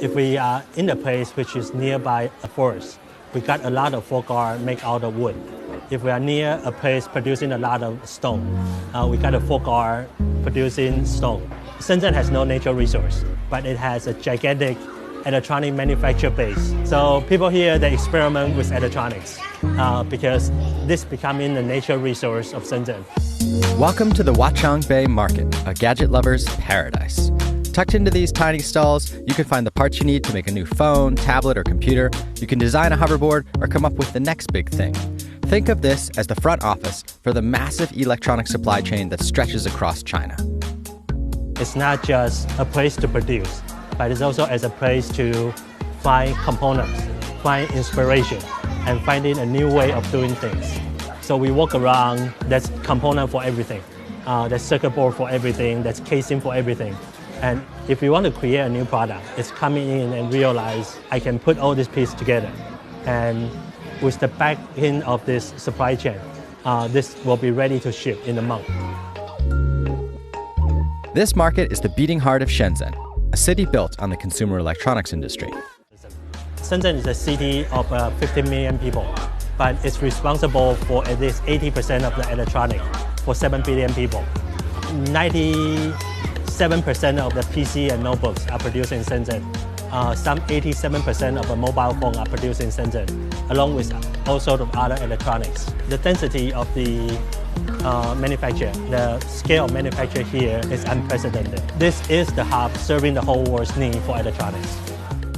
If we are in a place which is nearby a forest, we got a lot of folk art made out of wood. If we are near a place producing a lot of stone, we got a folk art producing stone. Shenzhen has no natural resource, but it has a gigantic electronic manufacture base. So people here, they experiment with electronics because this becoming the natural resource of Shenzhen. Welcome to the Huaqiang Bay Market, a gadget lover's paradise. Tucked into these tiny stalls, you can find the parts you need to make a new phone, tablet, or computer. You can design a hoverboard or come up with the next big thing. Think of this as the front office for the massive electronic supply chain that stretches across China. It's not just a place to produce, but it's also as a place to find components, find inspiration, and finding a new way of doing things. So we walk around, there's component for everything. There's circuit board for everything, there's casing for everything. And if you want to create a new product, it's coming in and realize I can put all these pieces together. And with the back end of this supply chain, this will be ready to ship in a month. This market is the beating heart of Shenzhen, a city built on the consumer electronics industry. Shenzhen is a city of 50 million people, but it's responsible for at least 80% of the electronics for 7 billion people. 97% of the PC and notebooks are produced in Shenzhen. Some 87% of the mobile phones are produced in Shenzhen, along with all sorts of other electronics. The density of the manufacture, the scale of manufacture here is unprecedented. This is the hub serving the whole world's need for electronics.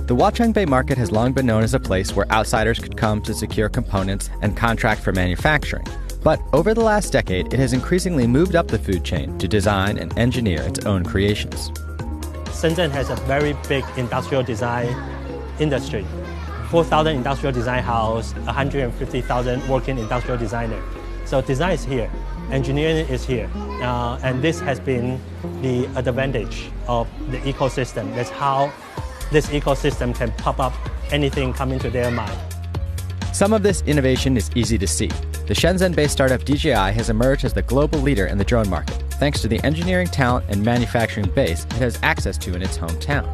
The Huaqiang Bay Market has long been known as a place where outsiders could come to secure components and contract for manufacturing. But over the last decade, it has increasingly moved up the food chain to design and engineer its own creations. Shenzhen has a very big industrial design industry. 4,000 industrial design houses, 150,000 working industrial designers. So design is here, engineering is here, and this has been the advantage of the ecosystem. That's how this ecosystem can pop up anything coming to their mind. Some of this innovation is easy to see. The Shenzhen-based startup DJI has emerged as the global leader in the drone market, thanks to the engineering talent and manufacturing base it has access to in its hometown.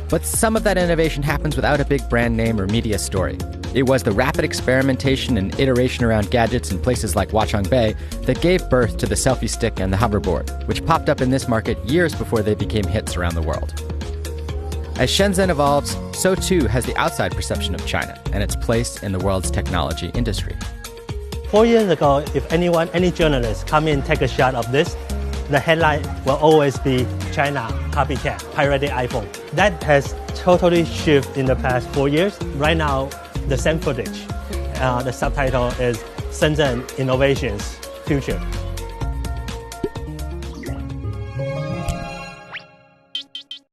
But some of that innovation happens without a big brand name or media story. It was the rapid experimentation and iteration around gadgets in places like Huaqiang Bay that gave birth to the selfie stick and the hoverboard, which popped up in this market years before they became hits around the world. As Shenzhen evolves, so too has the outside perception of China and its place in the world's technology industry. 4 years ago, if any journalist come in and take a shot of this, the headline will always be China copycat, pirated iPhone. That has totally shifted in the past 4 years. Right now, the same footage, the subtitle is Shenzhen Innovations Future.